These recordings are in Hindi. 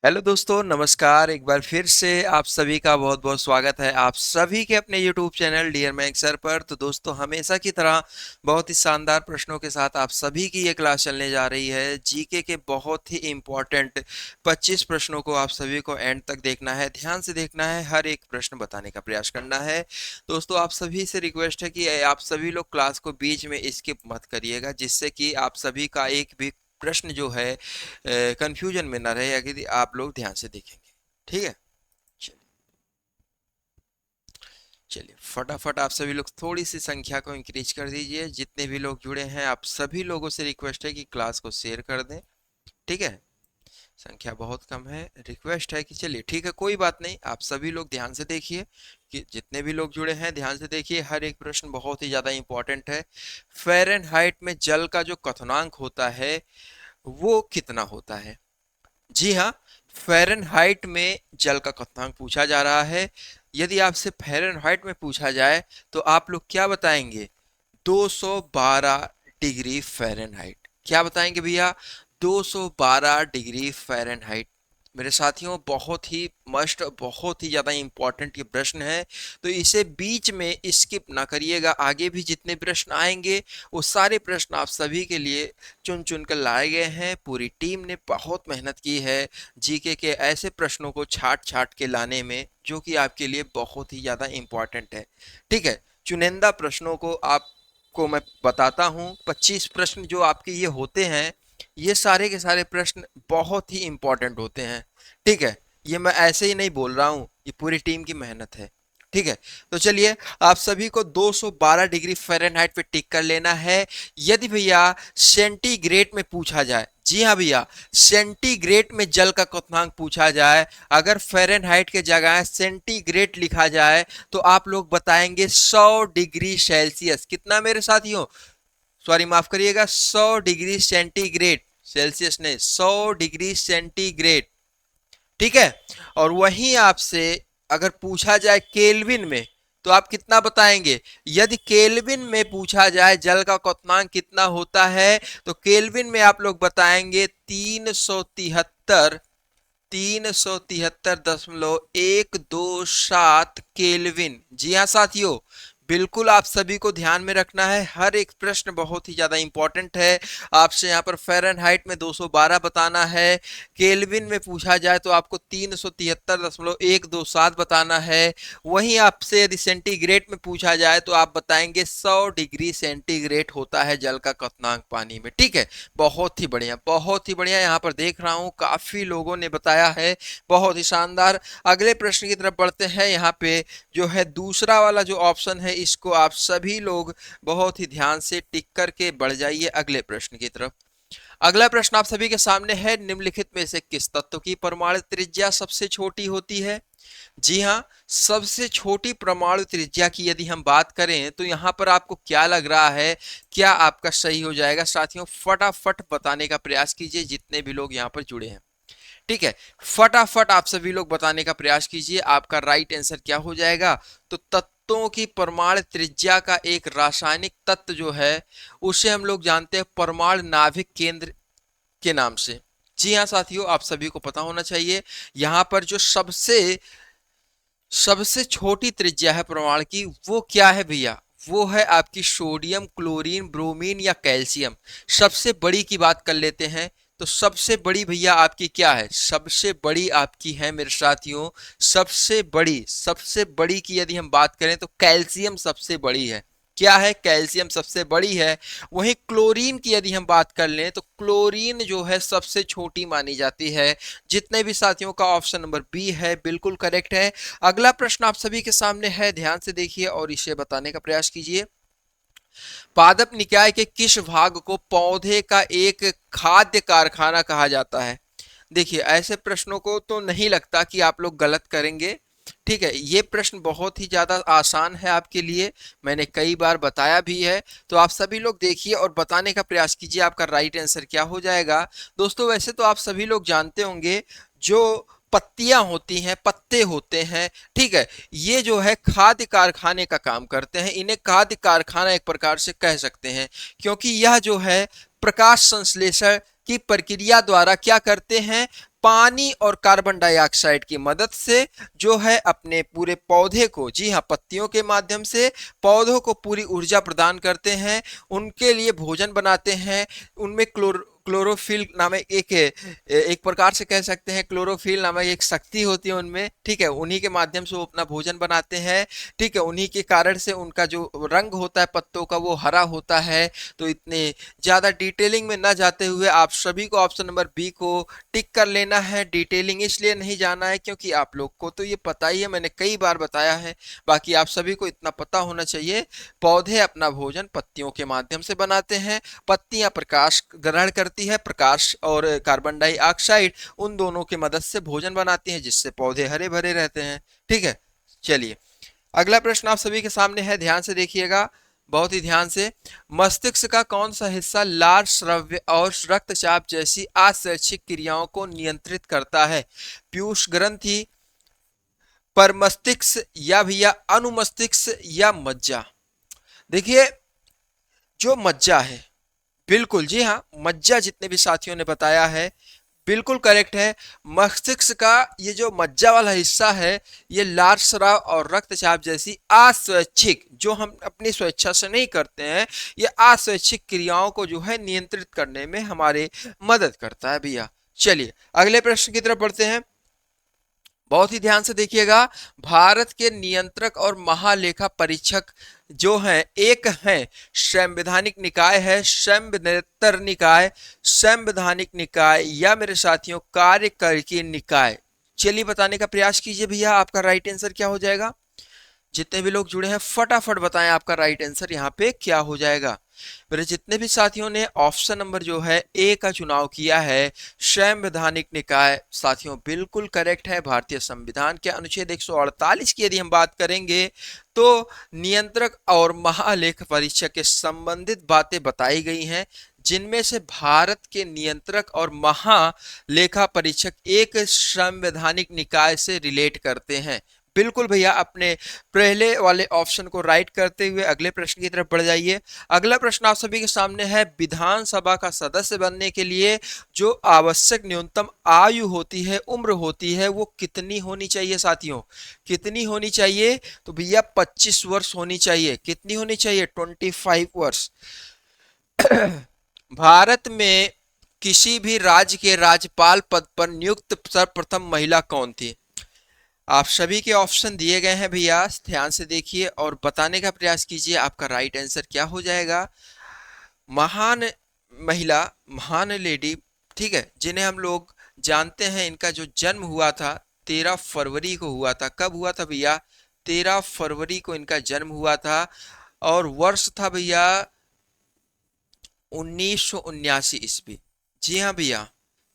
हेलो दोस्तों, नमस्कार। एक बार फिर से आप सभी का बहुत बहुत स्वागत है आप सभी के अपने YouTube channel dear Max sir पर। तो दोस्तों, हमेशा की तरह बहुत ही शानदार प्रश्नों के साथ आप सभी की ये क्लास चलने जा रही है। जीके के बहुत ही इम्पोर्टेंट 25 प्रश्नों को आप सभी को एंड तक देखना है, ध्यान से देखना है, हर एक प्रश्न बताने का प्रयास करना है। दोस्तों, आप सभी से रिक्वेस्ट है कि आप सभी लोग क्लास को बीच में स्किप मत करिएगा, जिससे कि आप सभी का एक भी प्रश्न जो है कंफ्यूजन में ना रहे, अगर आप लोग ध्यान से देखेंगे। ठीक है। चलिए चलिए फटाफट आप सभी लोग थोड़ी सी संख्या को इंक्रीज कर दीजिए। जितने भी लोग जुड़े हैं आप सभी लोगों से रिक्वेस्ट है कि क्लास को शेयर कर दें। ठीक है। संख्या बहुत कम है, रिक्वेस्ट है कि चलिए ठीक है, कोई बात नहीं, आप सभी लोग ध्यान से देखिए कि जितने भी लोग जुड़े हैं ध्यान से देखिए, हर एक प्रश्न बहुत ही ज्यादा इंपॉर्टेंट है। फ़ारेनहाइट में जल का जो क्वथनांक होता है वो कितना होता है? जी हाँ, फ़ारेनहाइट में जल का क्वथनांक पूछा जा रहा है। यदि आपसे फ़ारेनहाइट में पूछा जाए तो आप लोग क्या बताएंगे? 212 डिग्री फ़ारेनहाइट। क्या बताएंगे भैया? 212 डिग्री फ़ारेनहाइट। मेरे साथियों, बहुत ही मस्ट, बहुत ही ज़्यादा इंपॉर्टेंट ये प्रश्न है, तो इसे बीच में स्किप ना करिएगा। आगे भी जितने प्रश्न आएंगे वो सारे प्रश्न आप सभी के लिए चुन चुन कर लाए गए हैं। पूरी टीम ने बहुत मेहनत की है जीके के ऐसे प्रश्नों को छाट छाट के लाने में, जो कि आपके लिए बहुत ही ज़्यादा इंपॉर्टेंट है। ठीक है। चुनिंदा प्रश्नों को मैं बताता हूँ। 25 प्रश्न जो आपके ये होते हैं, ये सारे के सारे प्रश्न बहुत ही इंपॉर्टेंट होते हैं। ठीक है। ये मैं ऐसे ही नहीं बोल रहा हूँ, ये पूरी टीम की मेहनत है। ठीक है। तो चलिए, आप सभी को 212 डिग्री फ़ारेनहाइट पे टिक कर लेना है। यदि भैया सेंटीग्रेड में पूछा जाए, जी हाँ भैया, सेंटीग्रेड में जल का क्वथनांक पूछा जाए, अगर फ़ारेनहाइट के जगह सेंटीग्रेड लिखा जाए तो आप लोग बताएंगे 100 डिग्री सेल्सियस। कितना मेरे साथियों? सॉरी, माफ करिएगा, 100 डिग्री सेंटीग्रेड। सेल्सियस नहीं, 100 डिग्री सेंटीग्रेड। ठीक है। और वहीं आपसे अगर पूछा जाए केल्विन में, तो आप कितना बताएंगे? यदि केल्विन में पूछा जाए जल का क्वथनांक कितना होता है, तो केल्विन में आप लोग बताएंगे 373, 373.127 केल्विन। जी हाँ साथियों, बिल्कुल आप सभी को ध्यान में रखना है, हर एक प्रश्न बहुत ही ज्यादा इंपॉर्टेंट है। आपसे यहाँ पर फ़ारेनहाइट में 212 बताना है, केल्विन में पूछा जाए तो आपको 373.127 बताना है। वहीं आपसे यदि सेंटीग्रेड में पूछा जाए तो आप बताएंगे 100 डिग्री सेंटीग्रेड होता है जल का क्वथनांक पानी में। ठीक है। बहुत ही बढ़िया, बहुत ही बढ़िया। यहाँ पर देख रहा हूँ काफी लोगों ने बताया है, बहुत ही शानदार। अगले प्रश्न की तरफ बढ़ते हैं। यहाँ पे जो है दूसरा वाला जो ऑप्शन है, इसको आप सभी लोग बहुत ही ध्यान से टिक करके बढ़ जाइए अगले प्रश्न की तरफ। अगला प्रश्न आप सभी के सामने है, निम्नलिखित में से किस तत्व की परमाणु त्रिज्या सबसे छोटी होती है? जी हाँ, सबसे छोटी परमाणु त्रिज्या की यदि हम बात करें तो यहाँ पर आपको क्या लग रहा है? क्या आपका सही हो जाएगा साथियों? फटाफट बताने का प्रयास कीजिए, जितने भी लोग यहाँ पर जुड़े हैं। ठीक है। फटाफट आप सभी लोग बताने का प्रयास कीजिए, आपका राइट आंसर क्या हो जाएगा? तो तत्वों की परमाणु त्रिज्या का एक रासायनिक तत्व जो है, उसे हम लोग जानते हैं परमाणु नाभिक केंद्र के नाम से। जी हाँ साथियों, आप सभी को पता होना चाहिए। यहाँ पर जो सबसे सबसे छोटी त्रिज्या है परमाणु की, वो क्या है भैया? वो है आपकी सोडियम, क्लोरीन, ब्रोमीन या कैल्शियम। सबसे बड़ी की बात कर लेते हैं, तो सबसे बड़ी भैया आपकी क्या है? सबसे बड़ी आपकी है मेरे साथियों, सबसे बड़ी की यदि हम बात करें तो कैल्शियम सबसे बड़ी है। क्या है? कैल्शियम सबसे बड़ी है। वहीं क्लोरीन की यदि हम बात कर लें तो क्लोरीन जो है सबसे छोटी मानी जाती है। जितने भी साथियों का ऑप्शन नंबर बी है बिल्कुल करेक्ट है। अगला प्रश्न आप सभी के सामने है, ध्यान से देखिए और इसे बताने का प्रयास कीजिए। पादप निकाय के किस भाग को पौधे का एक खाद्य कारखाना कहा जाता है? देखिए, ऐसे प्रश्नों को तो नहीं लगता कि आप लोग गलत करेंगे। ठीक है, ये प्रश्न बहुत ही ज्यादा आसान है आपके लिए, मैंने कई बार बताया भी है। तो आप सभी लोग देखिए और बताने का प्रयास कीजिए, आपका राइट आंसर क्या हो जाएगा। दोस्तों, वैसे तो आप सभी लोग जानते होंगे, जो पत्तियां होती हैं, पत्ते होते हैं, ठीक है, ये जो है खाद्य कारखाने का काम करते हैं। इन्हें खाद्य कारखाना एक प्रकार से कह सकते हैं, क्योंकि यह जो है प्रकाश संश्लेषण की प्रक्रिया द्वारा क्या करते हैं? पानी और कार्बन डाइऑक्साइड की मदद से जो है अपने पूरे पौधे को, जी हाँ, पत्तियों के माध्यम से पौधों को पूरी ऊर्जा प्रदान करते हैं, उनके लिए भोजन बनाते हैं। उनमें क्लोरोफिल नामक एक प्रकार से कह सकते हैं, क्लोरोफिल नामक एक शक्ति होती है उनमें, ठीक है, उन्हीं के माध्यम से वो अपना भोजन बनाते हैं, ठीक है, उन्हीं के कारण से उनका जो रंग होता है पत्तों का वो हरा होता है। तो इतने ज़्यादा डिटेलिंग में ना जाते हुए आप सभी को ऑप्शन नंबर बी को टिक कर लेना है। डिटेलिंग इसलिए नहीं जाना है क्योंकि आप लोग को तो ये पता ही है, मैंने कई बार बताया है, बाकी आप सभी को इतना पता होना चाहिए, पौधे अपना भोजन पत्तियों के माध्यम से बनाते हैं। पत्तियां प्रकाश ग्रहण करती है, प्रकाश और कार्बन डाइऑक्साइड उन दोनों की मदद से भोजन बनाती हैं, जिससे पौधे हरे भरे रहते हैं। ठीक है, चलिए अगला प्रश्न आप सभी के सामने है, ध्यान से देखिएगा, बहुत ही ध्यान से। मस्तिष्क का कौन सा हिस्सा लाल श्रव्य और रक्तचाप जैसी आशैक्षिक क्रियाओं को नियंत्रित करता है? पीयूष ग्रंथि, परमस्तिष्क, या भैया अनुमस्तिष्क, या मज्जा? देखिए, जो मज्जा है, बिल्कुल जी हाँ, मज्जा जितने भी साथियों ने बताया है बिल्कुल करेक्ट है। मस्तिष्क का ये जो मज्जा वाला हिस्सा है, ये लाल स्राव और रक्तचाप जैसी अस्वैच्छिक, जो हम अपनी स्वेच्छा से नहीं करते हैं, ये अस्वैच्छिक क्रियाओं को जो है नियंत्रित करने में हमारे मदद करता है भैया। चलिए अगले प्रश्न की तरफ बढ़ते हैं, बहुत ही ध्यान से देखिएगा। भारत के नियंत्रक और महालेखा परीक्षक जो हैं, एक है संवैधानिक निकाय है संविधानेतर निकाय, संवैधानिक निकाय, या मेरे साथियों कार्यकारिणी निकाय? चलिए बताने का प्रयास कीजिए भैया, आपका राइट आंसर क्या हो जाएगा? जितने भी लोग जुड़े हैं फटाफट बताएं आपका राइट आंसर यहाँ पे क्या हो जाएगा। मेरे जितने भी साथियों ने ऑप्शन नंबर जो है ए का चुनाव किया है, संवैधानिक निकाय, साथियों बिल्कुल करेक्ट है। भारतीय संविधान के अनुच्छेद 148 की यदि हम बात करेंगे तो नियंत्रक और महालेखा परीक्षक के संबंधित बातें बताई गई हैं, जिनमें से भारत के नियंत्रक और महालेखा परीक्षक एक संवैधानिक निकाय से रिलेट करते हैं। बिल्कुल भैया, अपने पहले वाले ऑप्शन को राइट करते हुए अगले प्रश्न की तरफ बढ़ जाइए। अगला प्रश्न आप सभी के सामने है, विधानसभा का सदस्य बनने के लिए जो आवश्यक न्यूनतम आयु होती है, उम्र होती है, वो कितनी होनी चाहिए साथियों? कितनी होनी चाहिए? तो भैया 25 वर्ष होनी चाहिए। कितनी होनी चाहिए? 25 वर्ष। भारत में किसी भी राज्य के राज्यपाल पद पर नियुक्त सर्वप्रथम महिला कौन थी? आप सभी के ऑप्शन दिए गए हैं भैया, ध्यान से देखिए और बताने का प्रयास कीजिए आपका राइट आंसर क्या हो जाएगा। महान महिला, महान लेडी, ठीक है, जिन्हें हम लोग जानते हैं, इनका जो जन्म हुआ था 13 फरवरी को हुआ था। कब हुआ था भैया? 13 फरवरी को इनका जन्म हुआ था, और वर्ष था भैया 1979 ईस्वी। जी हाँ भैया,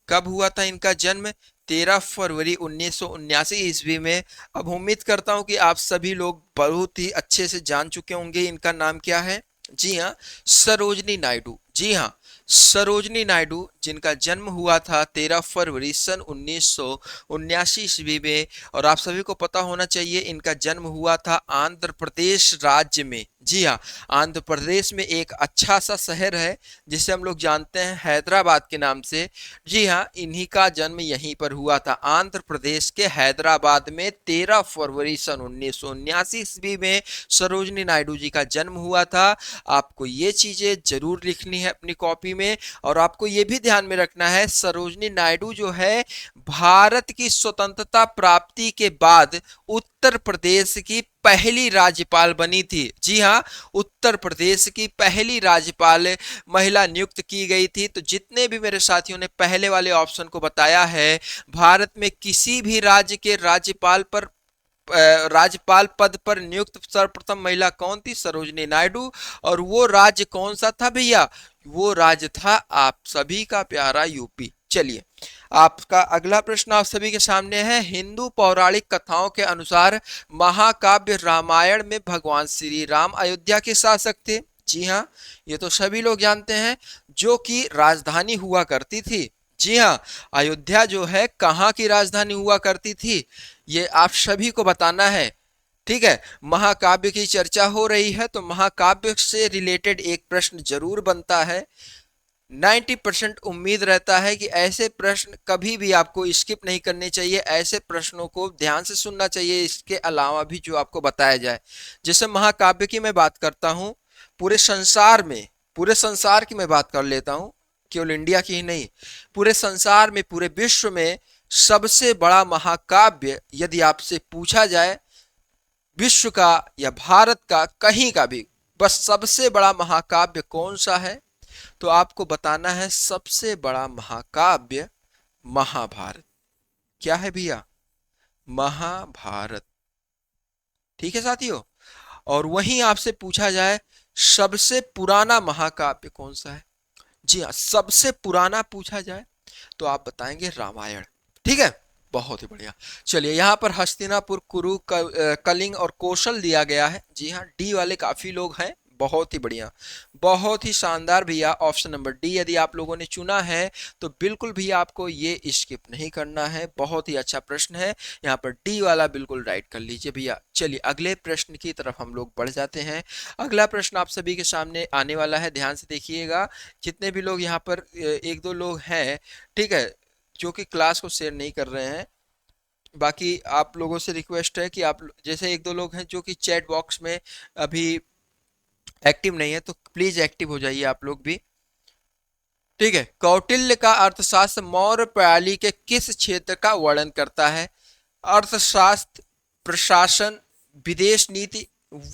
कब हुआ था इनका जन्म? 13 फरवरी 1979 ईस्वी में। अब उम्मीद करता हूं कि आप सभी लोग बहुत ही अच्छे से जान चुके होंगे इनका नाम क्या है। जी हाँ, सरोजनी नायडू। जी हाँ, सरोजनी नायडू, जिनका जन्म हुआ था 13 फरवरी सन 1979 ईस्वी में। और आप सभी को पता होना चाहिए इनका जन्म हुआ था आंध्र प्रदेश राज्य में। जी हाँ, आंध्र प्रदेश में एक अच्छा सा शहर है जिसे हम लोग जानते हैं हैदराबाद के नाम से। जी हाँ, इन्हीं का जन्म यहीं पर हुआ था, आंध्र प्रदेश के हैदराबाद में 13 फरवरी सन 1979 ईस्वी में सरोजनी नायडू जी का जन्म हुआ था। आपको ये चीजें जरूर लिखनी है अपनी कॉपी में, और आपको ये भी ध्यान में रखना है सरोजनी नायडू जो है भारत की स्वतंत्रता प्राप्ति के बाद उत्तर प्रदेश की पहली राज्यपाल बनी थी। जी हाँ, उत्तर प्रदेश की पहली राज्यपाल महिला नियुक्त की गई थी। तो जितने भी मेरे साथियों ने पहले वाले ऑप्शन को बताया है, भारत में किसी भी राज्य के राज्यपाल पद पर नियुक्त सर्वप्रथम महिला कौन थी? सरोजनी नायडू। और वो राज्य कौन सा था भैया? वो राज्य था आप सभी का प्यारा यूपी। चलिए आपका अगला प्रश्न आप सभी के सामने है, हिंदू पौराणिक कथाओं के अनुसार महाकाव्य रामायण में भगवान श्री राम अयोध्या के शासक थे। जी हाँ, ये तो सभी लोग जानते हैं, जो कि राजधानी हुआ करती थी। जी हाँ, अयोध्या जो है कहाँ की राजधानी हुआ करती थी, ये आप सभी को बताना है। ठीक है, महाकाव्य की चर्चा हो रही है तो महाकाव्य से रिलेटेड एक प्रश्न जरूर बनता है। 90% उम्मीद रहता है कि ऐसे प्रश्न कभी भी आपको स्किप नहीं करने चाहिए, ऐसे प्रश्नों को ध्यान से सुनना चाहिए, इसके अलावा भी जो आपको बताया जाए। जैसे महाकाव्य की मैं बात करता हूँ, पूरे संसार में, पूरे संसार की मैं बात कर लेता हूँ, केवल इंडिया की ही नहीं, पूरे संसार में, पूरे विश्व में सबसे बड़ा महाकाव्य यदि आपसे पूछा जाए, विश्व का या भारत का, कहीं का भी, बस सबसे बड़ा महाकाव्य कौन सा है, तो आपको बताना है सबसे बड़ा महाकाव्य महाभारत। क्या है भैया? महाभारत। ठीक है साथियों। और वहीं आपसे पूछा जाए सबसे पुराना महाकाव्य कौन सा है, जी हाँ, सबसे पुराना पूछा जाए तो आप बताएंगे रामायण। ठीक है, बहुत ही बढ़िया। चलिए, यहाँ पर हस्तिनापुर, कुरु, कलिंग और कौशल दिया गया है। जी हाँ, डी वाले काफी लोग हैं, बहुत ही बढ़िया, बहुत ही शानदार भैया। ऑप्शन नंबर डी यदि आप लोगों ने चुना है तो बिल्कुल भी आपको ये स्किप नहीं करना है, बहुत ही अच्छा प्रश्न है। यहाँ पर डी वाला बिल्कुल राइट कर लीजिए भैया। चलिए अगले प्रश्न की तरफ हम लोग बढ़ जाते हैं। अगला प्रश्न आप सभी के सामने आने वाला है, ध्यान से देखिएगा। जितने भी लोग यहाँ पर एक दो लोग हैं, ठीक है, जो कि क्लास को शेयर नहीं कर रहे हैं, बाकी आप लोगों से रिक्वेस्ट है कि आप जैसे एक दो लोग हैं जो कि चैट बॉक्स में अभी एक्टिव नहीं है, तो प्लीज एक्टिव हो जाइए आप लोग भी। ठीक है, कौटिल्य का अर्थशास्त्र मौर्य प्रणाली के किस क्षेत्र का वर्णन करता है? अर्थशास्त्र, प्रशासन, विदेश नीति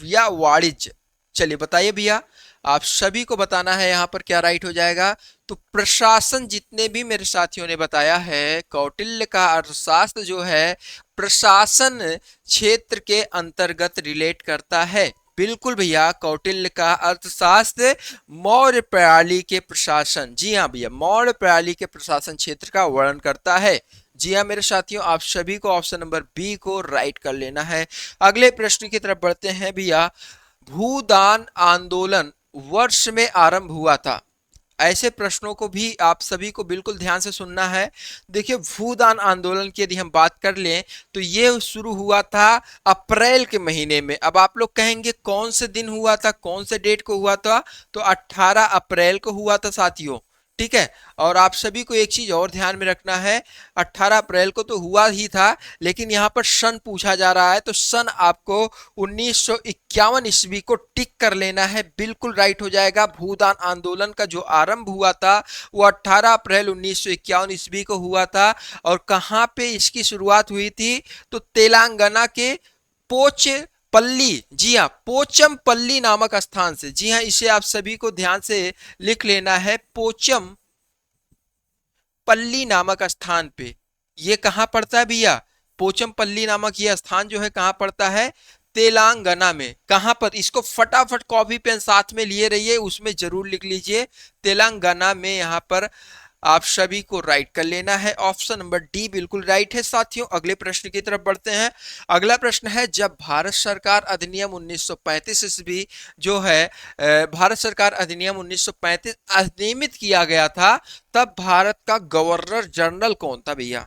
या वाणिज्य? चलिए बताइए भैया, आप सभी को बताना है यहाँ पर क्या राइट हो जाएगा। तो प्रशासन, जितने भी मेरे साथियों ने बताया है, कौटिल्य का अर्थशास्त्र जो है प्रशासन क्षेत्र के अंतर्गत रिलेट करता है। बिल्कुल भैया, कौटिल्य का अर्थशास्त्र मौर्य प्रणाली के प्रशासन, जी हाँ भैया, मौर्य प्रणाली के प्रशासन क्षेत्र का वर्णन करता है। जी हाँ मेरे साथियों, आप सभी को ऑप्शन नंबर बी को राइट कर लेना है। अगले प्रश्न की तरफ बढ़ते हैं भैया। भूदान आंदोलन वर्ष में आरंभ हुआ था? ऐसे प्रश्नों को भी आप सभी को बिल्कुल ध्यान से सुनना है। देखिए, भूदान आंदोलन की यदि हम बात कर लें तो ये शुरू हुआ था अप्रैल के महीने में। अब आप लोग कहेंगे कौन से दिन हुआ था, कौन से डेट को हुआ था, तो 18 अप्रैल को हुआ था साथियों। ठीक है, और आप सभी को एक चीज और ध्यान में रखना है, 18 अप्रैल को तो हुआ ही था, लेकिन यहाँ पर सन पूछा जा रहा है, तो सन आपको 1951 ईस्वी को टिक कर लेना है, बिल्कुल राइट हो जाएगा। भूदान आंदोलन का जो आरंभ हुआ था वो 18 अप्रैल 1951 ईस्वी को हुआ था। और कहाँ पे इसकी शुरुआत हुई थी? तो तेलंगाना के पोच पल्ली, जी हाँ, पोचम पल्ली नामक स्थान से। जी हाँ, इसे आप सभी को ध्यान से लिख लेना है, पोचम पल्ली नामक स्थान पे। ये कहाँ पड़ता है भैया? पोचमपल्ली नामक ये स्थान जो है कहाँ पड़ता है? तेलंगाना में। कहाँ पर? इसको फटाफट कॉपी पेन साथ में लिए रहिए, उसमें जरूर लिख लीजिए तेलंगाना में। यहाँ पर आप सभी को राइट कर लेना है, ऑप्शन नंबर डी बिल्कुल राइट है साथियों। अगले प्रश्न की तरफ बढ़ते हैं। अगला प्रश्न है, जब भारत सरकार अधिनियम 1935 ईस्वी जो है भारत सरकार अधिनियम 1935 अधिनियमित किया गया था, तब भारत का गवर्नर जनरल कौन था भैया?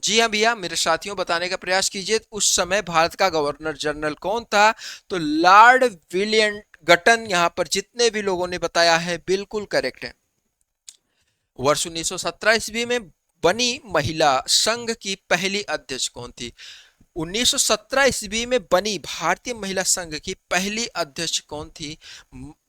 जी हाँ भैया, मेरे साथियों बताने का प्रयास कीजिए, उस समय भारत का गवर्नर जनरल कौन था? तो लॉर्ड विलियम गटन। यहाँ पर जितने भी लोगों ने बताया है बिल्कुल करेक्ट है। वर्ष 1917 ईस्वी में बनी महिला संघ की पहली अध्यक्ष कौन थी? 1917 ईस्वी में बनी भारतीय महिला संघ की पहली अध्यक्ष कौन थी?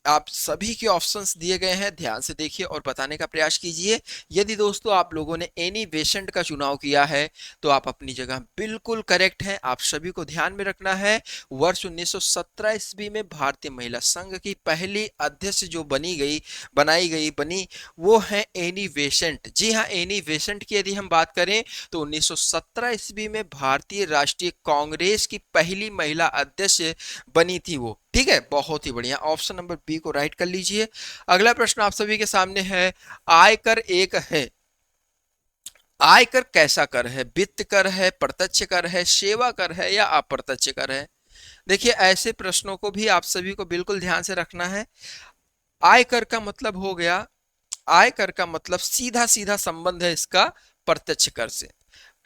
आप सभी के ऑप्शंस दिए गए हैं, ध्यान से देखिए और बताने का प्रयास कीजिए। यदि दोस्तों आप लोगों ने एनी बेसेंट का चुनाव किया है तो आप अपनी जगह बिल्कुल करेक्ट हैं। आप सभी को ध्यान में रखना है, वर्ष 1917 ईस्वी में भारतीय महिला संघ की पहली अध्यक्ष जो बनी वो है एनी बेसेंट। जी हाँ, एनी बेसेंट की यदि हम बात करें तो 1917 ईस्वी में भारतीय राष्ट्रीय कांग्रेस की पहली महिला अध्यक्ष बनी थी वो। ठीक है, बहुत ही बढ़िया, ऑप्शन नंबर बी को राइट कर लीजिए। अगला प्रश्न आप सभी के सामने है, आयकर एक है, आयकर कैसा कर है? वित्त कर है, प्रत्यक्ष कर है, सेवा कर है या अप्रत्यक्ष कर है? देखिए, ऐसे प्रश्नों को भी आप सभी को बिल्कुल ध्यान से रखना है। आयकर का मतलब हो गया, आयकर का मतलब सीधा सीधा संबंध है इसका प्रत्यक्ष कर से।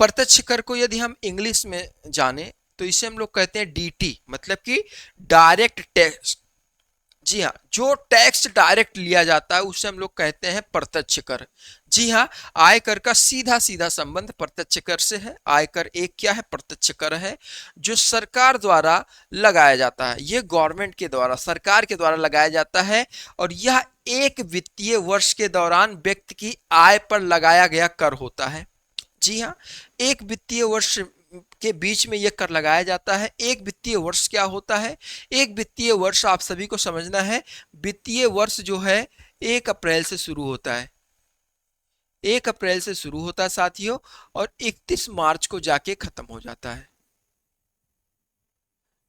प्रत्यक्ष कर को यदि हम इंग्लिश में जाने तो इसे हम लोग कहते हैं डीटी, मतलब कि डायरेक्ट टैक्स। जी हाँ, जो टैक्स डायरेक्ट लिया जाता है उसे हम लोग कहते हैं प्रत्यक्ष कर। जी हाँ, आयकर का सीधा सीधा संबंध प्रत्यक्ष कर से है। आयकर एक क्या है? प्रत्यक्ष कर है, जो सरकार द्वारा लगाया जाता है। ये गवर्नमेंट के द्वारा, सरकार के द्वारा लगाया जाता है, और यह एक वित्तीय वर्ष के दौरान व्यक्ति की आय पर लगाया गया कर होता है। जी हाँ, एक वित्तीय वर्ष के बीच में यह कर लगाया जाता है। एक वित्तीय वर्ष क्या होता है? एक वित्तीय वर्ष आप सभी को समझना है, वित्तीय वर्ष जो है 1 अप्रैल से शुरू होता है। 1 अप्रैल से शुरू होता है साथियों, और 31 मार्च को जाके खत्म हो जाता है।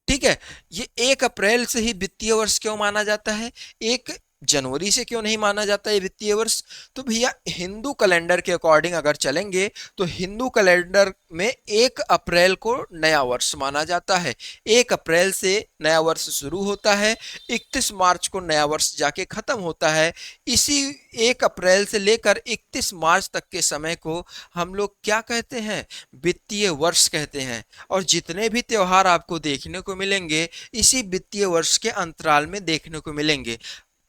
ठीक है, ये 1 अप्रैल से ही वित्तीय वर्ष क्यों माना जाता है? 1 जनवरी से क्यों नहीं माना जाता ये वित्तीय वर्ष? तो भैया हिंदू कैलेंडर के अकॉर्डिंग अगर चलेंगे तो हिंदू कैलेंडर में 1 अप्रैल को नया वर्ष माना जाता है। 1 अप्रैल से नया वर्ष शुरू होता है, 31 मार्च को नया वर्ष जाके खत्म होता है। इसी 1 अप्रैल से लेकर 31 मार्च तक के समय को हम लोग क्या कहते हैं? वित्तीय वर्ष कहते हैं। और जितने भी त्योहार आपको देखने को मिलेंगे इसी वित्तीय वर्ष के अंतराल में देखने को मिलेंगे।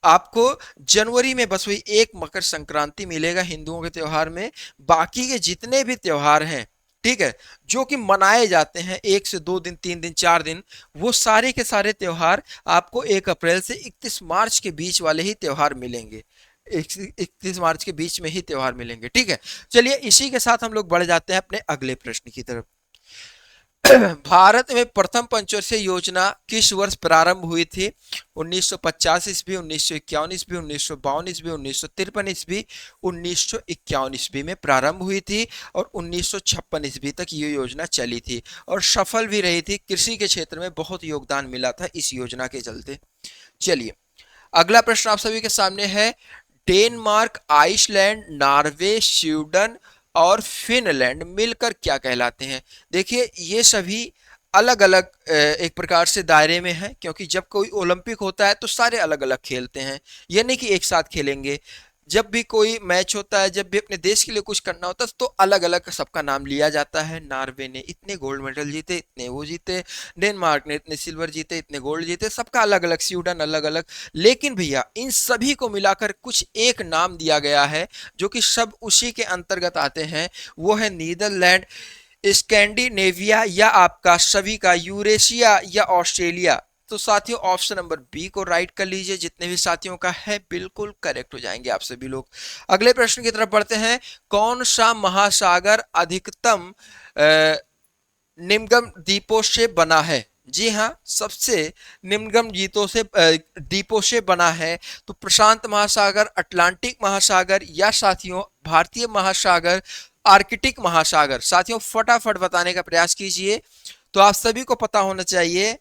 आपको जनवरी में बस वही एक मकर संक्रांति मिलेगा हिंदुओं के त्योहार में। बाकी के जितने भी त्योहार हैं, ठीक है, जो कि मनाए जाते हैं 1 से 2 दिन, 3 दिन, 4 दिन, वो सारे के सारे त्योहार आपको 1 अप्रैल से 31 मार्च के बीच वाले ही त्योहार मिलेंगे। 31 मार्च के बीच में ही त्योहार मिलेंगे। ठीक है, चलिए इसी के साथ हम लोग बढ़ जाते हैं अपने अगले प्रश्न की तरफ। भारत में प्रथम पंचवर्षीय योजना किस वर्ष प्रारंभ हुई थी? 1950 ईस्वी, 1951 ईस्वी, 1952 ईस्वी, 1953 ईस्वी। 1951 ईस्वी में प्रारंभ हुई थी और 1956 ईस्वी तक ये योजना चली थी और सफल भी रही थी। कृषि के क्षेत्र में बहुत योगदान मिला था इस योजना के चलते। चलिए अगला प्रश्न आप सभी के सामने है। डेनमार्क, आइसलैंड, नॉर्वे, स्वीडन और फिनलैंड मिलकर क्या कहलाते हैं? देखिए ये सभी अलग अलग एक प्रकार से दायरे में है, क्योंकि जब कोई ओलंपिक होता है तो सारे अलग अलग खेलते हैं, ये नहीं कि एक साथ खेलेंगे। जब भी कोई मैच होता है, जब भी अपने देश के लिए कुछ करना होता है तो अलग अलग सबका नाम लिया जाता है। नॉर्वे ने इतने गोल्ड मेडल जीते, इतने वो जीते, डेनमार्क ने इतने सिल्वर जीते, इतने गोल्ड जीते, सबका अलग अलग, स्वीडन अलग अलग। लेकिन भैया इन सभी को मिलाकर कुछ एक नाम दिया गया है जो कि सब उसी के अंतर्गत आते हैं, वो है नीदरलैंड, स्कैंडिनेविया, या आपका सभी का यूरेशिया या ऑस्ट्रेलिया। तो साथियों ऑप्शन नंबर बी को राइट कर लीजिए, जितने भी साथियों का है बिल्कुल करेक्ट हो जाएंगे आप सभी लोग। अगले प्रश्न की तरफ बढ़ते हैं। कौन सा महासागर अधिकतम निम्नगम द्वीपों से बना है? जी हाँ, सबसे निम्नगम द्वीपों से बना है। तो प्रशांत महासागर, अटलांटिक महासागर, या साथियों भारतीय महासागर, आर्कटिक महासागर। साथियों फटाफट बताने का प्रयास कीजिए। तो आप सभी को पता होना चाहिए,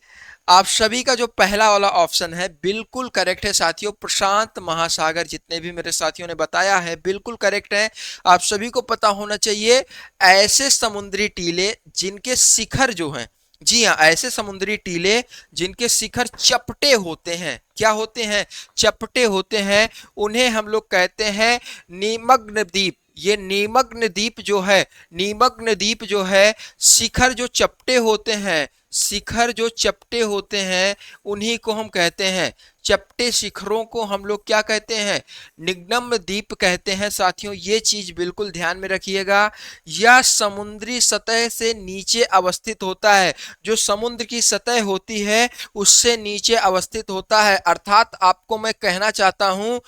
आप सभी का जो पहला वाला ऑप्शन है बिल्कुल करेक्ट है साथियों, प्रशांत महासागर। जितने भी मेरे साथियों ने बताया है बिल्कुल करेक्ट है। आप सभी को पता होना चाहिए ऐसे समुद्री टीले जिनके शिखर जो हैं, जी हाँ, ऐसे समुद्री टीले जिनके शिखर चपटे होते हैं। क्या होते हैं? चपटे होते हैं। उन्हें हम लोग कहते हैं निमग्न द्वीप। ये निमग्न द्वीप जो है, निमग्न द्वीप जो है, शिखर जो चपटे होते हैं, शिखर जो चपटे होते हैं उन्हीं को हम कहते हैं, चपटे शिखरों को हम लोग क्या कहते हैं? निम्न द्वीप कहते हैं। साथियों ये चीज बिल्कुल ध्यान में रखिएगा। यह समुद्री सतह से नीचे अवस्थित होता है, जो समुद्र की सतह होती है उससे नीचे अवस्थित होता है। अर्थात आपको मैं कहना चाहता हूं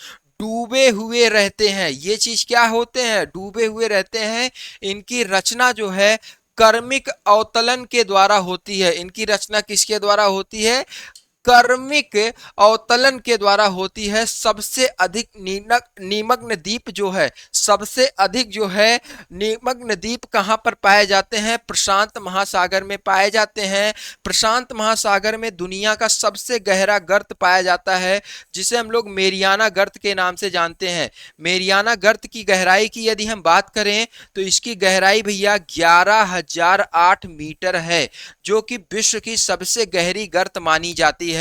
डूबे हुए रहते हैं। ये चीज क्या होते हैं? डूबे हुए रहते हैं। इनकी रचना जो है कर्मिक अवतलन के द्वारा होती है। इनकी रचना किसके द्वारा होती है? कर्मिक अवतलन के द्वारा होती है। सबसे अधिक निमग्न द्वीप जो है, सबसे अधिक जो है निमग्न द्वीप कहां पर पाए जाते हैं? प्रशांत महासागर में पाए जाते हैं। प्रशांत महासागर में दुनिया का सबसे गहरा गर्त पाया जाता है, जिसे हम लोग मेरियाना गर्त के नाम से जानते हैं। मेरियाना गर्त की गहराई की यदि हम बात करें तो इसकी गहराई भैया 11,008 मीटर है, जो कि विश्व की सबसे गहरी गर्त मानी जाती है।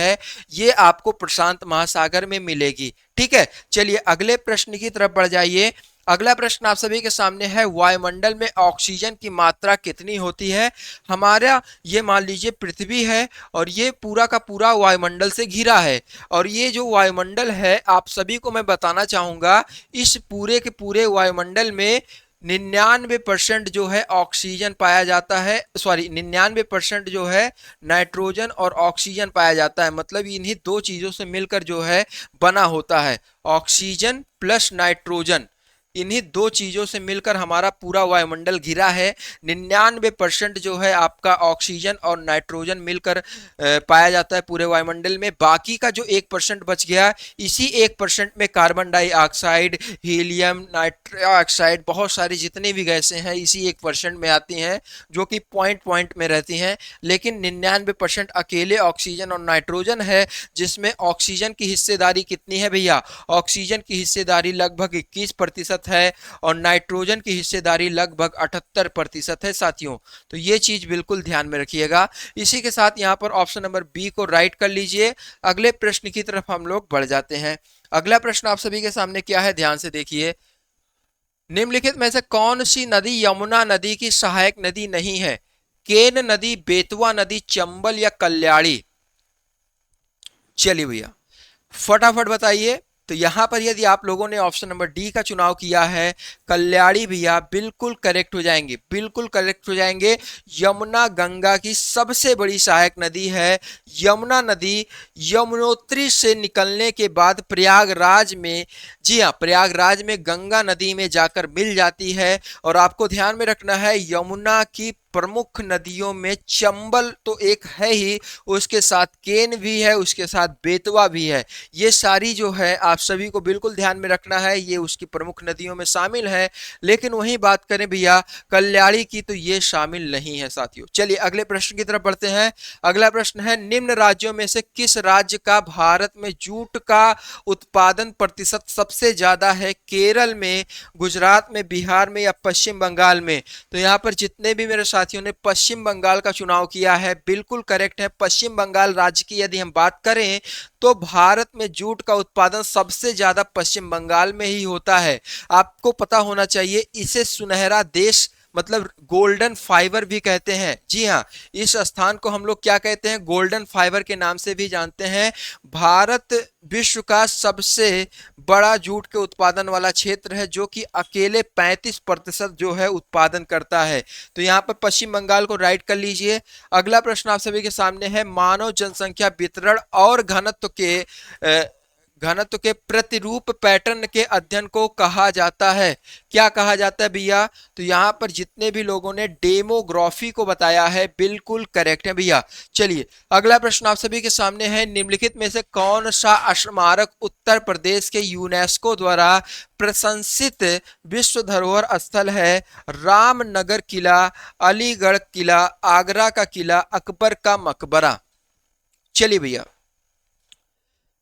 ये आपको प्रशांत महासागर में मिलेगी। ठीक है, चलिए अगले प्रश्न की तरफ बढ़ जाइए। अगला प्रश्न आप सभी के सामने है, वायुमंडल में ऑक्सीजन की मात्रा कितनी होती है? हमारा ये मान लीजिए पृथ्वी है और ये पूरा का पूरा वायुमंडल से घिरा है, और ये जो वायुमंडल है आप सभी को मैं बताना चाहूंगा, इस पूरे के पूरे वायुमंडल में 99% जो है ऑक्सीजन पाया जाता है, सॉरी 99% जो है नाइट्रोजन और ऑक्सीजन पाया जाता है। मतलब इन्हीं दो चीजों से मिलकर जो है बना होता है, ऑक्सीजन प्लस नाइट्रोजन, इन्हीं दो चीजों से मिलकर हमारा पूरा वायुमंडल घिरा है। 99% जो है आपका ऑक्सीजन और नाइट्रोजन मिलकर पाया जाता है पूरे वायुमंडल में। बाकी का जो 1% बच गया, इसी 1% में carbon dioxide, helium, nitrous oxide, बहुत सारी जितनी भी गैसें हैं इसी 1% में आती हैं, जो कि पॉइंट पॉइंट में रहती हैं। लेकिन 99% अकेले ऑक्सीजन और नाइट्रोजन है, जिसमें ऑक्सीजन की हिस्सेदारी कितनी है भैया? ऑक्सीजन की हिस्सेदारी लगभग 21% है और नाइट्रोजन की हिस्सेदारी लगभग 78% है साथियों। तो ये चीज बिल्कुल ध्यान में रखिएगा। इसी के साथ यहाँ पर ऑप्शन नंबर बी को राइट कर लीजिए। अगले प्रश्न की तरफ हम लोग बढ़ जाते हैं। अगला प्रश्न आप सभी के सामने क्या है, ध्यान से देखिए। निम्नलिखित में से कौन सी नदी यमुना नदी की सहायक नदी नहीं है? केन नदी, बेतवा नदी, चंबल या कल्याणी? चलिए भैया फटाफट बताइए। तो यहां पर यदि आप लोगों ने ऑप्शन नंबर डी का चुनाव किया है, कल्याणी, भैया बिल्कुल करेक्ट हो जाएंगे, बिल्कुल करेक्ट हो जाएंगे। यमुना गंगा की सबसे बड़ी सहायक नदी है। यमुना नदी यमुनोत्री से निकलने के बाद प्रयागराज में, जी हाँ, प्रयागराज में गंगा नदी में जाकर मिल जाती है। और आपको ध्यान में रखना है, यमुना की प्रमुख नदियों में चंबल तो एक है ही, उसके साथ केन भी है, उसके साथ बेतवा भी है। ये सारी जो है आप सभी को बिल्कुल ध्यान में रखना है, ये उसकी प्रमुख नदियों में शामिल है। लेकिन वहीं बात करें भैया कल्याणी की, तो ये शामिल नहीं है साथियों। चलिए अगले प्रश्न की तरफ बढ़ते हैं। अगला प्रश्न है, निम्न राज्यों में से किस राज्य का भारत में जूट का उत्पादन प्रतिशत सबसे ज्यादा है? केरल में, गुजरात में, बिहार में या पश्चिम बंगाल में? तो यहाँ पर जितने भी मेरे साथियों ने पश्चिम बंगाल का चुनाव किया है बिल्कुल करेक्ट है। पश्चिम बंगाल राज्य की यदि हम बात करें तो भारत में जूट का उत्पादन सबसे ज्यादा पश्चिम बंगाल में ही होता है। आपको पता होना चाहिए, इसे सुनहरा देश मतलब गोल्डन फाइबर भी कहते हैं। जी हाँ, इस स्थान को हम लोग क्या कहते हैं? गोल्डन फाइबर के नाम से भी जानते हैं। भारत विश्व का सबसे बड़ा जूट के उत्पादन वाला क्षेत्र है, जो कि अकेले 35% जो है उत्पादन करता है। तो यहाँ पर पश्चिम बंगाल को राइट कर लीजिए। अगला प्रश्न आप सभी के सामने है, मानव जनसंख्या वितरण और घनत्व के प्रतिरूप पैटर्न के अध्ययन को कहा जाता है? क्या कहा जाता है भैया? तो यहाँ पर जितने भी लोगों ने डेमोग्राफी को बताया है बिल्कुल करेक्ट है भैया। चलिए अगला प्रश्न आप सभी के सामने है, निम्नलिखित में से कौन सा स्मारक उत्तर प्रदेश के यूनेस्को द्वारा प्रशंसित विश्व धरोहर स्थल है? रामनगर किला, अलीगढ़ किला, आगरा का किला, अकबर का मकबरा? चलिए भैया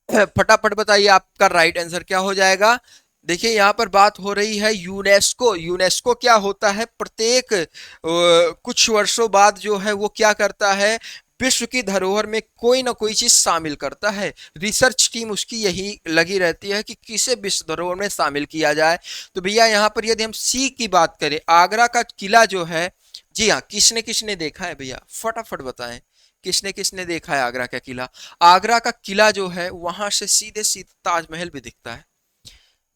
फटाफट बताइए आपका राइट आंसर क्या हो जाएगा। देखिए यहाँ पर बात हो रही है यूनेस्को। यूनेस्को क्या होता है? प्रत्येक कुछ वर्षों बाद जो है वो क्या करता है, विश्व की धरोहर में कोई ना कोई चीज शामिल करता है। रिसर्च टीम उसकी यही लगी रहती है कि किसे विश्व धरोहर में शामिल किया जाए। तो भैया यहाँ पर यदि हम सी की बात करें, आगरा का किला जो है, जी हाँ, किसने किसने देखा है भैया फटाफट बताएं, किसने किसने देखा है आगरा का किला? आगरा का किला जो है वहां से सीधे सीधे ताजमहल भी दिखता है।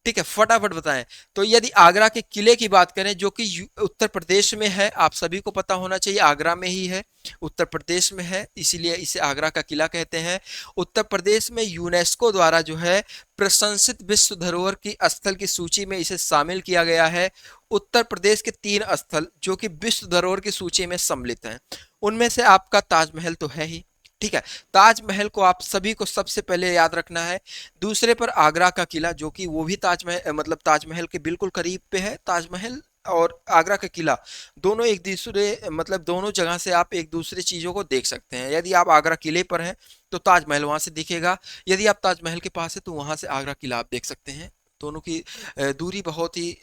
ठीक है, फटाफट बताएं। तो यदि आगरा के किले की बात करें, जो कि उत्तर प्रदेश में है, आप सभी को पता होना चाहिए आगरा में ही है, उत्तर प्रदेश में है, इसीलिए इसे आगरा का किला कहते हैं। उत्तर प्रदेश में यूनेस्को द्वारा जो है प्रशंसित विश्व धरोहर की स्थल की सूची में इसे शामिल किया गया है। उत्तर प्रदेश के 3 स्थल जो कि विश्व धरोहर की सूची में सम्मिलित हैं, उनमें से आपका ताजमहल तो है ही। ठीक है, ताजमहल को आप सभी को सबसे पहले याद रखना है। दूसरे पर आगरा का किला, जो कि वो भी ताजमहल मतलब ताजमहल के बिल्कुल करीब पे है। ताजमहल और आगरा का किला दोनों एक दूसरे मतलब दोनों जगह से आप एक दूसरे चीजों को देख सकते हैं। यदि आप आगरा किले पर हैं तो ताजमहल वहां से दिखेगा, यदि आप ताजमहल के पास है तो वहां से आगरा किला आप देख सकते हैं। दोनों की दूरी बहुत ही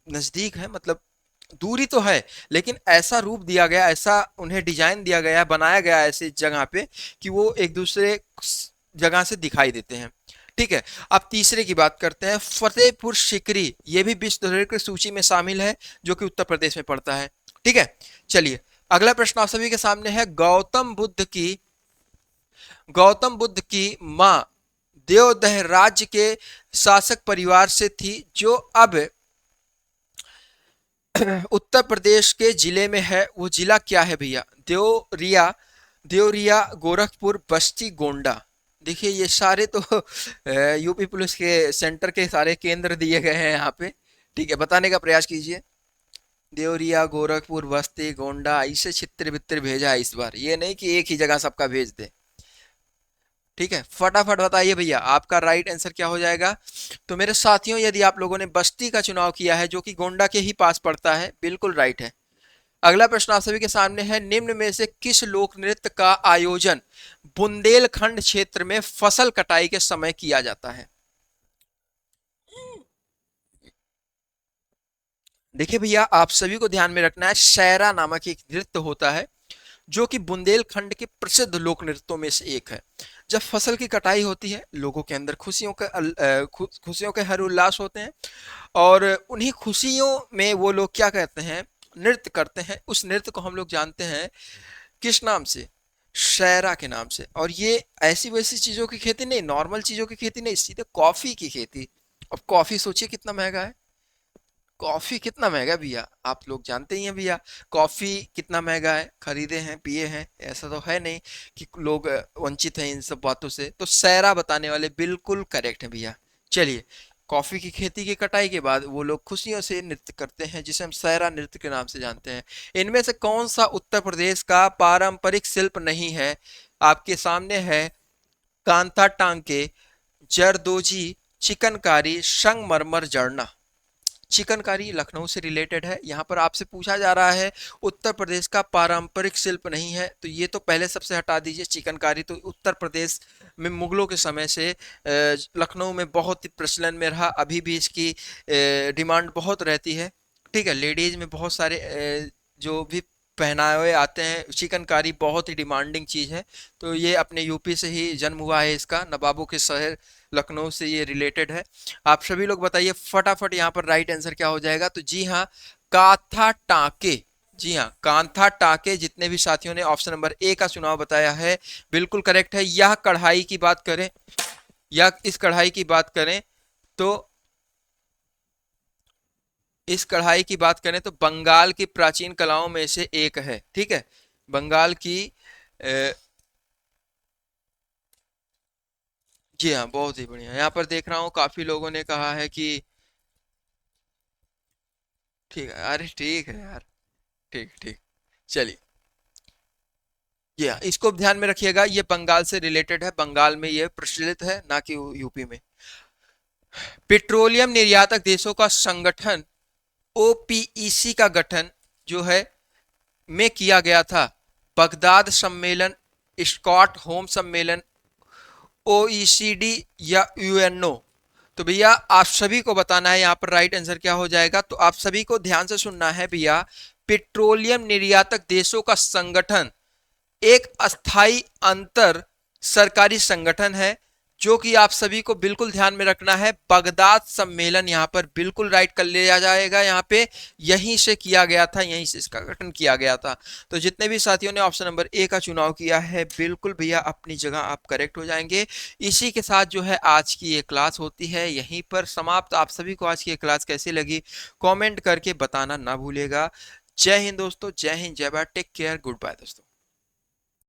नजदीक है, मतलब दूरी तो है, लेकिन ऐसा रूप दिया गया, ऐसा उन्हें डिजाइन दिया गया, बनाया गया ऐसे जगह पे कि वो एक दूसरे जगह से दिखाई देते हैं। ठीक है। अब तीसरे की बात करते हैं, फतेहपुर सिकरी, ये भी विश्व धरोहर की सूची में शामिल है, जो कि उत्तर प्रदेश में पड़ता है। ठीक है, चलिए अगला प्रश्न आप सभी के सामने है। गौतम बुद्ध की मां देवदह राज्य के शासक परिवार से थी, जो अब उत्तर प्रदेश के जिले में है। वो जिला क्या है भैया? देवरिया, गोरखपुर, बस्ती, गोंडा। देखिए ये सारे तो यूपी पुलिस के सेंटर के सारे केंद्र दिए गए हैं यहाँ पे। ठीक है, बताने का प्रयास कीजिए। देवरिया, गोरखपुर, बस्ती, गोंडा, ऐसे छित्र बित्र भेजा है इस बार, ये नहीं कि एक ही जगह सबका भेज दे। ठीक है, फटाफट बताइए भैया आपका राइट आंसर क्या हो जाएगा। तो मेरे साथियों, यदि आप लोगों ने बस्ती का चुनाव किया है, जो कि गोंडा के ही पास पड़ता है, बिल्कुल राइट है। अगला प्रश्न आप सभी के सामने है, निम्न में से किस लोक नृत्य का आयोजन बुंदेलखंड क्षेत्र में फसल कटाई के समय किया जाता है? देखिए भैया, आप सभी को ध्यान में रखना है, सैरा नामक एक नृत्य होता है, जो कि बुंदेलखंड के प्रसिद्ध लोक नृत्यों में से एक है। जब फसल की कटाई होती है, लोगों के अंदर खुशियों के हर उल्लास होते हैं, और उन्हीं खुशियों में वो लोग क्या कहते हैं, नृत्य करते हैं। उस नृत्य को हम लोग जानते हैं किस नाम से? शैरा के नाम से। और ये ऐसी वैसी चीजों की खेती नहीं, नॉर्मल चीजों की खेती नहीं, सीधे कॉफी की खेती। अब कॉफी सोचिए कितना महंगा है। कॉफी कितना महंगा है भैया, आप लोग जानते ही हैं भैया। कॉफी कितना महंगा है, खरीदे हैं, पिए हैं, ऐसा तो है नहीं कि लोग वंचित हैं इन सब बातों से। तो सैरा बताने वाले बिल्कुल करेक्ट है भैया। चलिए, कॉफी की खेती की कटाई के बाद वो लोग खुशियों से नृत्य करते हैं, जिसे हम सैरा नृत्य के नाम से जानते हैं। इनमें से कौन सा उत्तर प्रदेश का पारंपरिक शिल्प नहीं है? आपके सामने है, कांथा टांके, जरदोजी, चिकनकारी, संगमरमर, जड़ना। चिकनकारी लखनऊ से रिलेटेड है। यहाँ पर आपसे पूछा जा रहा है उत्तर प्रदेश का पारंपरिक शिल्प नहीं है, तो ये तो पहले सबसे हटा दीजिए। चिकनकारी तो उत्तर प्रदेश में मुगलों के समय से लखनऊ में बहुत ही प्रचलन में रहा, अभी भी इसकी डिमांड बहुत रहती है। ठीक है, लेडीज में बहुत सारे जो भी पहनावे आते हैं, चिकनकारी बहुत ही डिमांडिंग चीज है। तो ये अपने यूपी से ही जन्म हुआ है, इसका नवाबों के शहर लखनऊ से ये रिलेटेड है। आप सभी लोग बताइए फटाफट यहाँ पर राइट आंसर क्या हो जाएगा। तो जी हाँ, काथा टाके। जी हाँ, कांथा टाके। जितने भी साथियों ने ऑप्शन नंबर ए का चुनाव बताया है, बिल्कुल करेक्ट है। यह कढ़ाई की बात करें, या इस कढ़ाई की बात करें तो इस कढ़ाई की बात करें तो बंगाल की प्राचीन कलाओं में से एक है। ठीक है, बंगाल की जी हाँ, बहुत ही बढ़िया। यहाँ पर देख रहा हूँ काफी लोगों ने कहा है कि ठीक है, अरे ठीक है यार, ठीक ठीक। चलिए, जी हाँ, इसको ध्यान में रखिएगा, ये बंगाल से रिलेटेड है, बंगाल में ये प्रचलित है, ना कि यूपी में। पेट्रोलियम निर्यातक देशों का संगठन ओपीईसी का गठन जो है में किया गया था, बगदाद सम्मेलन, स्कॉट होम सम्मेलन, ओईसीडी या यूएनओ। तो भैया आप सभी को बताना है यहाँ पर राइट आंसर क्या हो जाएगा। तो आप सभी को ध्यान से सुनना है भैया, पेट्रोलियम निर्यातक देशों का संगठन एक अस्थाई अंतर सरकारी संगठन है, जो कि आप सभी को बिल्कुल ध्यान में रखना है। बगदाद सम्मेलन यहाँ पर बिल्कुल राइट कर लिया जाएगा, यहाँ पे यहीं से किया गया था, यहीं से इसका गठन किया गया था। तो जितने भी साथियों ने ऑप्शन नंबर ए का चुनाव किया है, बिल्कुल भैया अपनी जगह आप करेक्ट हो जाएंगे। इसी के साथ जो है आज की ये क्लास होती है यहीं पर समाप्त। आप सभी को आज की ये क्लास कैसी लगी कमेंट करके बताना ना भूलेगा। जय हिंद दोस्तों, जय हिंद, जय Bharat, take care, good bye दोस्तों।